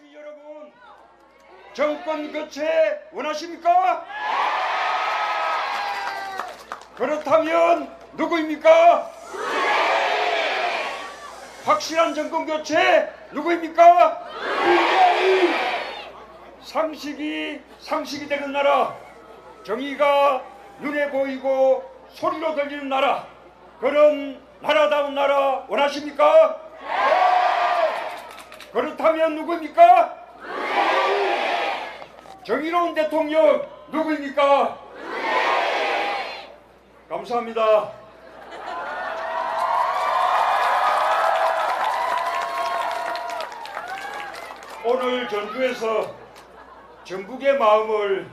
시민 여러분, 정권 교체 원하십니까? 그렇다면 누구입니까? 확실한 정권 교체 누구입니까? 상식이 되는 나라, 정의가 눈에 보이고 소리로 들리는 나라, 그런 나라다운 나라 원하십니까? 그렇다면 누구입니까? 정의로운 대통령 누구입니까? 감사합니다. 오늘 전주에서 전북의 마음을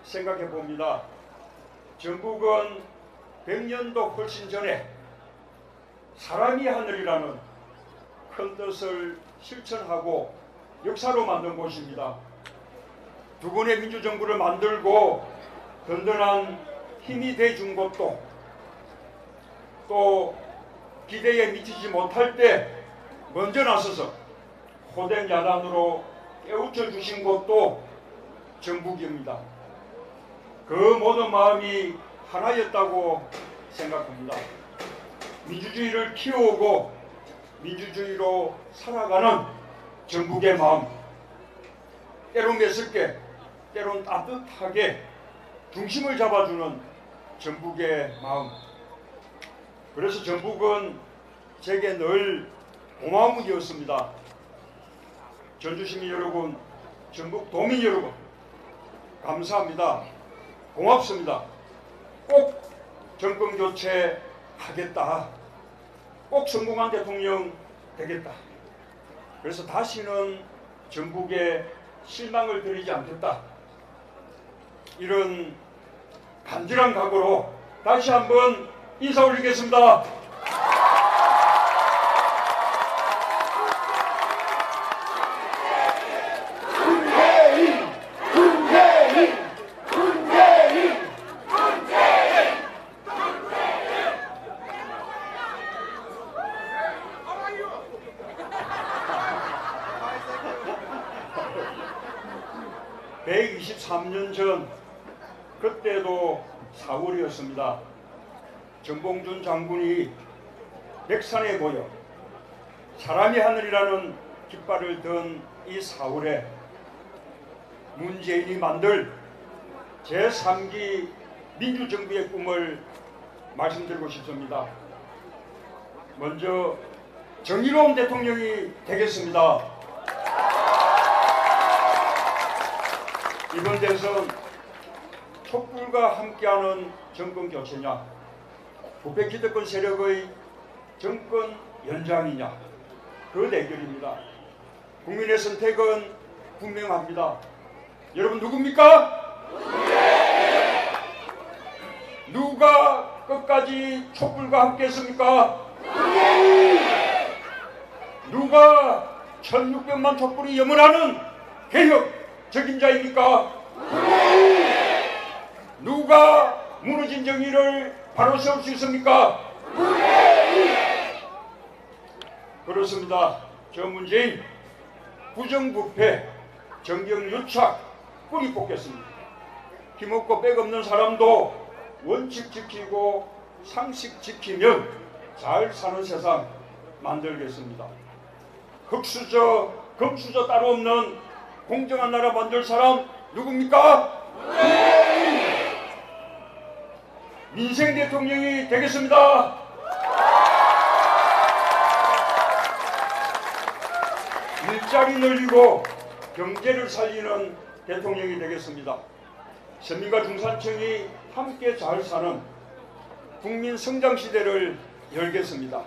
생각해 봅니다. 전북은 100년도 훨씬 전에 사람이 하늘이라는 큰 뜻을 실천하고 역사로 만든 곳입니다. 두 번의 민주정부를 만들고 든든한 힘이 돼준 것도, 또 기대에 미치지 못할 때 먼저 나서서 호된 야단으로 깨우쳐 주신 것도 전북입니다. 그 모든 마음이 하나였다고 생각합니다. 민주주의를 키워오고 민주주의로 살아가는 전북의 마음, 때론 매섭게, 때론 따뜻하게 중심을 잡아주는 전북의 마음. 그래서 전북은 제게 늘 고마움이었습니다. 전주시민 여러분, 전북 도민 여러분, 감사합니다. 고맙습니다. 꼭 정권 교체 하겠다. 꼭 성공한 대통령 되겠다. 그래서 다시는 전북에 실망을 드리지 않겠다. 이런 간절한 각오로 다시 한번 인사 올리겠습니다. (123년) 전, 그때도 4월이었습니다. 정봉준 장군이 백산에 모여 사람이 하늘이라는 깃발을 든 이 4월에 문재인이 만들 제3기 민주정부의 꿈을 말씀드리고 싶습니다. 먼저 정의로운 대통령이 되겠습니다. 이번 대선 촛불과 함께하는 정권 교체냐, 부패 기득권 세력의 정권 연장이냐, 그 대결입니다. 국민의 선택은 분명합니다. 여러분 누굽니까? 누가 끝까지 촛불과 함께했습니까? 누가 1600만 촛불이 염원하는 개혁 적임자입니까? 누가 무너진 정의를 바로 세울 수 있습니까? 그렇습니다. 저 문재인 부정부패, 정경유착 뿌리 뽑겠습니다. 힘없고 백없는 사람도 원칙 지키고 상식 지키면 잘 사는 세상 만들겠습니다. 흑수저, 금수저 따로 없는 공정한 나라 만들 사람 누굽니까? 민생 대통령이 되겠습니다. 일자리 늘리고 경제를 살리는 대통령이 되겠습니다. 서민과 중산층이 함께 잘 사는 국민 성장 시대를 열겠습니다.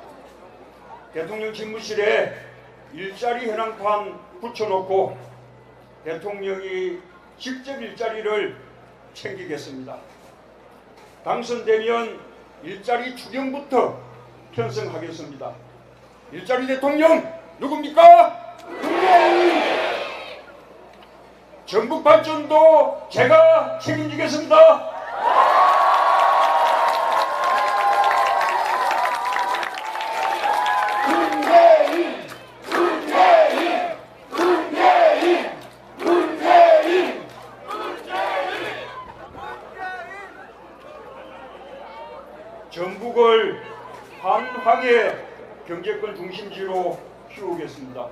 대통령 집무실에 일자리 현황판 붙여놓고 대통령이 직접 일자리를 챙기겠습니다. 당선되면 일자리 추경부터 편성하겠습니다. 일자리 대통령 누굽니까? 전북 발전도 제가 책임지겠습니다. 문재인! 경제권 중심지로 키우겠습니다.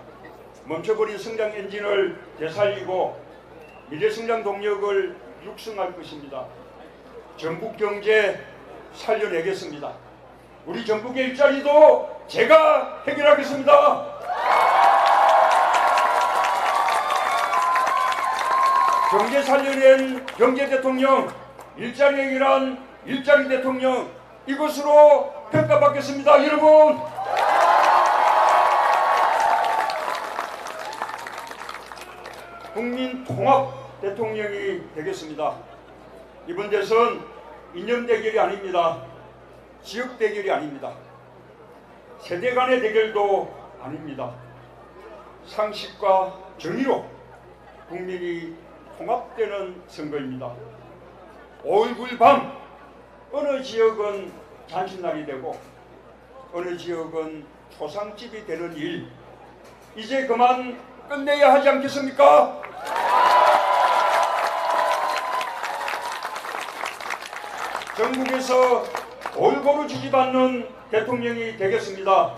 멈춰버린 성장 엔진을 되살리고 미래 성장 동력을 육성할 것입니다. 전북 경제 살려내겠습니다. 우리 전북의 일자리도 제가 해결하겠습니다. 경제 살려낸 경제 대통령, 일자리 해결한 일자리 대통령, 이것으로 평가받겠습니다. 여러분, 국민 통합 대통령이 되겠습니다. 이번 대선 이념 대결이 아닙니다. 지역 대결이 아닙니다. 세대 간의 대결도 아닙니다. 상식과 정의로 국민이 통합되는 선거입니다. 5.19 밤 어느 지역은 잔칫날이 되고 어느 지역은 초상집이 되는 일, 이제 그만 끝내야 하지 않겠습니까? 전국에서 골고루 지지받는 대통령이 되겠습니다.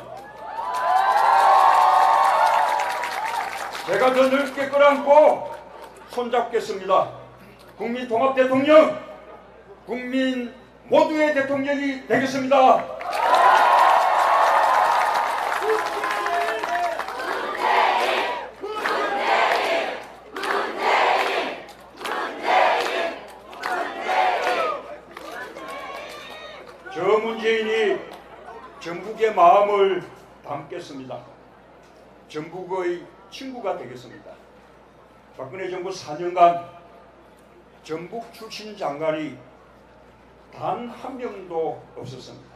제가 더 넓게 끌어안고 손잡겠습니다. 국민 통합 대통령, 국민 모두의 대통령이 되겠습니다. 저 문재인이 전북의 마음을 담겠습니다. 전북의 친구가 되겠습니다. 박근혜 정부 4년간 전북 출신 장관이 단 한 명도 없었습니다.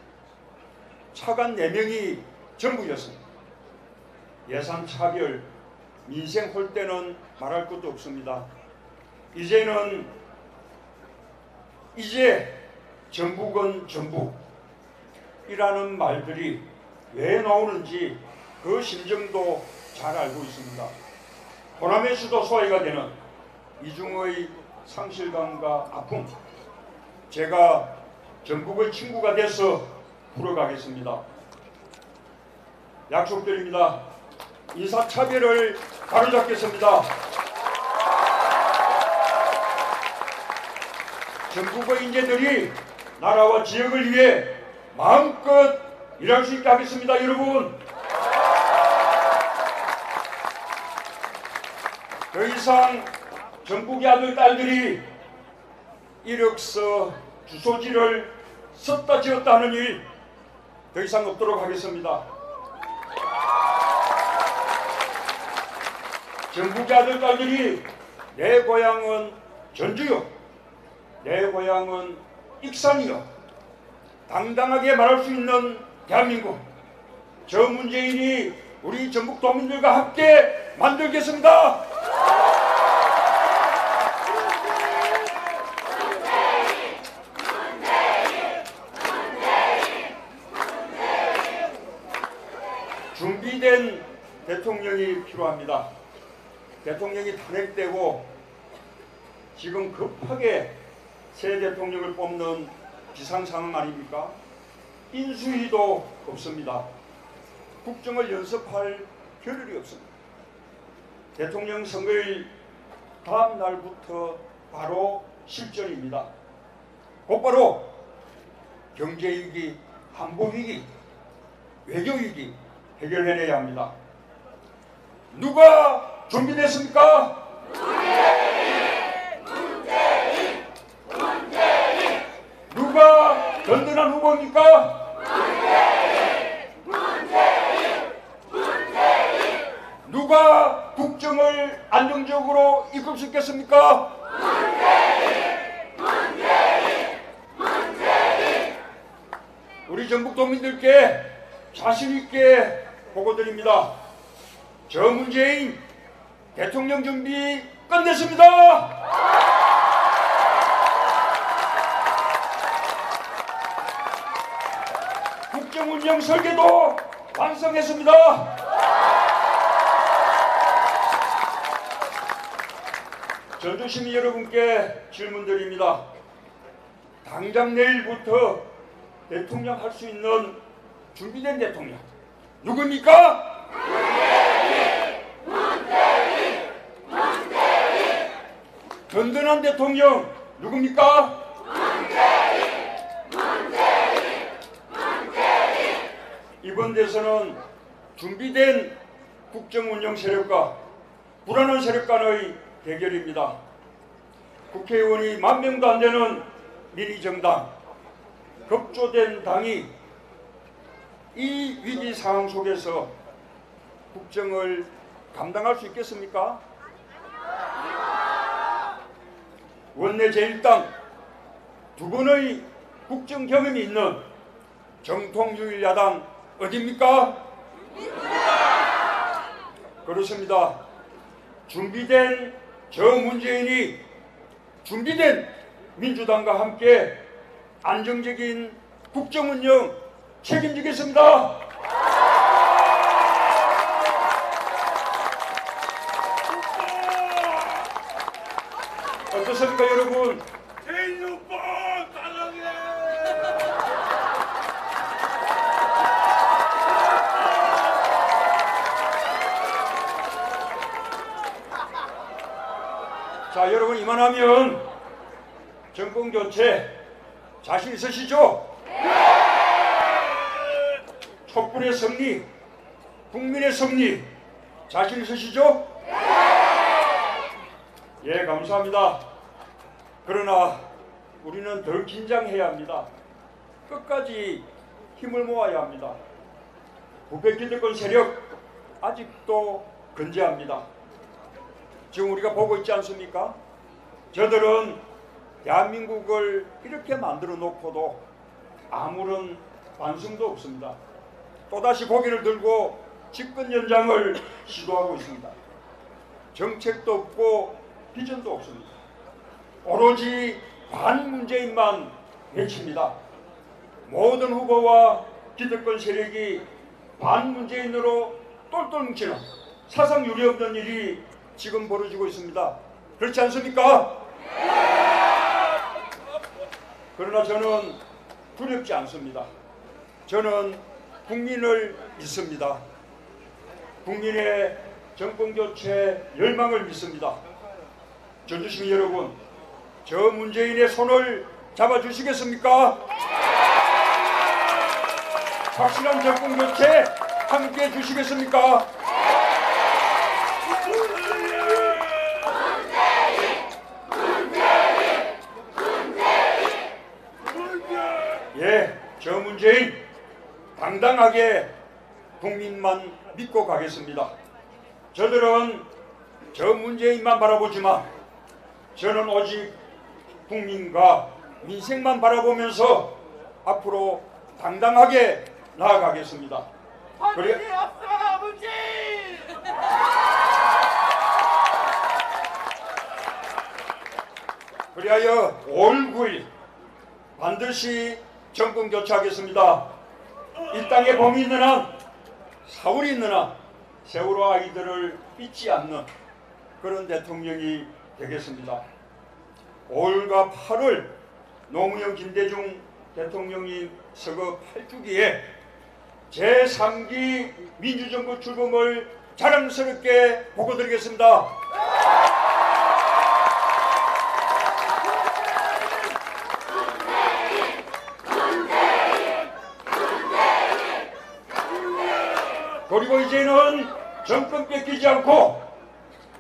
차관 4명이 전부였습니다. 예산 차별, 민생 홀대는 말할 것도 없습니다. 이제 전북은 전북이라는 말들이 왜 나오는지 그 심정도 잘 알고 있습니다. 호남의 수도 소외가 되는 이중의 상실감과 아픔, 제가 전북의 친구가 돼서 풀어가겠습니다. 약속드립니다. 인사차별을 바로잡겠습니다. 전북의 인재들이 나라와 지역을 위해 마음껏 일할 수 있게 하겠습니다. 여러분, 더 이상 전북의 아들 딸들이 이력서 주소지를 썼다 지었다 하는 일 더 이상 없도록 하겠습니다. 전북의 아들 딸들이 내 고향은 전주요, 내 고향은 익산이요, 당당하게 말할 수 있는 대한민국, 저 문재인이 우리 전북 도민들과 함께 만들겠습니다. 준비된 대통령이 필요합니다. 대통령이 탄핵되고 지금 급하게 새 대통령을 뽑는 비상상황 아닙니까? 인수위도 없습니다. 국정을 연습할 겨를이 없습니다. 대통령 선거일 다음 날부터 바로 실전입니다. 곧바로 경제위기, 안보위기, 외교위기 해결해내야 합니다. 누가 준비됐습니까? 문재인! 누가 든든한 후보입니까? 문재인! 누가 국정을 안정적으로 이끌 수 있겠습니까? 우리 전북 도민들께 자신있게 보고드립니다. 저 문재인 대통령 준비 끝냈습니다. 국정운영 설계도 완성했습니다. 전주시민 여러분께 질문드립니다. 당장 내일부터 대통령 할 수 있는 준비된 대통령, 누굽니까? 든든한 대통령 누굽니까? 이번 대선은 준비된 국정운영 세력과 불안한 세력 간의 대결입니다. 국회의원이 10,000명도 안 되는 미니정당, 급조된 당이 이 위기 상황 속에서 국정을 감당할 수 있겠습니까? 원내 제1당 2번의 국정 경험이 있는 정통유일 야당 어디입니까? 그렇습니다. 준비된 저 문재인이 준비된 민주당과 함께 안정적인 국정운영 책임지겠습니다. 어떻습니까, 여러분? 제일오빠 사랑해. 자, 여러분, 이만하면 정권 교체 자신 있으시죠? 촛불의 승리, 국민의 승리 자신 있으시죠? 예, 감사합니다. 그러나 우리는 덜 긴장해야 합니다. 끝까지 힘을 모아야 합니다. 부패 기득권 세력 아직도 건재합니다. 지금 우리가 보고 있지 않습니까? 저들은 대한민국을 이렇게 만들어 놓고도 아무런 반성도 없습니다. 또다시 고개를 들고 집권 연장을 시도하고 있습니다. 정책도 없고 비전도 없습니다. 오로지 반문재인만 외칩니다. 모든 후보와 기득권 세력이 반문재인으로 똘똘 뭉치는 사상 유례 없는 일이 지금 벌어지고 있습니다. 그렇지 않습니까? 그러나 저는 두렵지 않습니다. 저는 국민을 믿습니다. 국민의 정권교체 열망을 믿습니다. 전주시민 여러분, 저 문재인의 손을 잡아주시겠습니까? 확실한 정권교체 함께해 주시겠습니까? 예, 저 문재인 당당하게 국민만 믿고 가겠습니다. 저들은 저 문재인만 바라보지만 저는 오직 국민과 민생만 바라보면서 앞으로 당당하게 나아가겠습니다. 반드시 앞서 문재인! 그리하여 5월 9일 반드시 정권 교체하겠습니다. 이 땅에 봄이 있는 한, 사월이 있는 한 세월호 아이들을 잊지 않는 그런 대통령이 되겠습니다. 5월과 8월 노무현 김대중 대통령이 서거 8주기에 제3기 민주정부 출범을 자랑스럽게 보고드리겠습니다. 그리고 이제는 정권 뺏기지 않고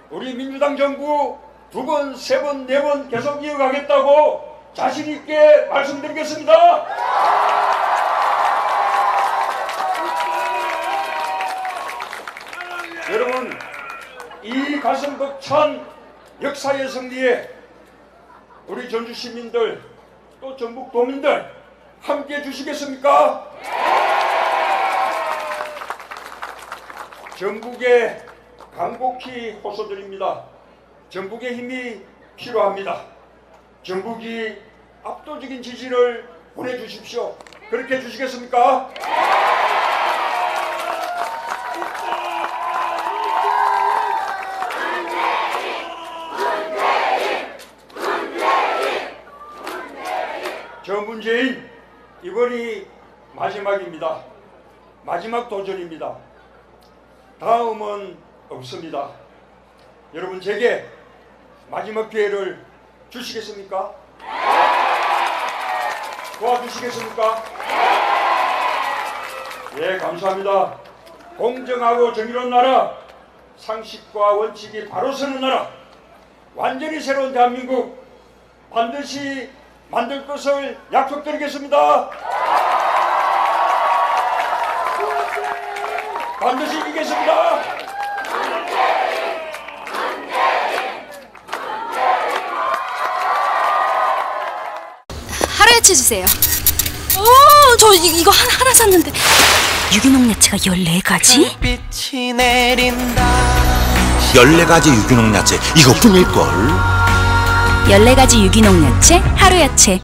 우리 민주당 정부 2번, 3번, 4번 계속 이어가겠다고 자신있게 말씀드리겠습니다. 여러분, 이 가슴 벅찬 역사의 승리에 우리 전주 시민들 또 전북 도민들 함께 해주시겠습니까? 전북에 간곡히 호소드립니다. 전북의 힘이 필요합니다. 전북이 압도적인 지지를 보내주십시오. 그렇게 해주시겠습니까? 저 문재인, 이번이 마지막입니다. 마지막 도전입니다. 다음은 없습니다. 여러분 제게 마지막 기회를 주시겠습니까? 도와주시겠습니까? 예, 감사합니다. 공정하고 정의로운 나라, 상식과 원칙이 바로 서는 나라, 완전히 새로운 대한민국 반드시 만들 것을 약속드리겠습니다. 반드시 이기겠습니다. 하루야채 주세요. 저 이거 하나 샀는데 유기농 야채가 14가지? 빛이 내린다. 14가지 유기농 야채 이거 꿈일걸. 14가지 유기농 야채 하루야채.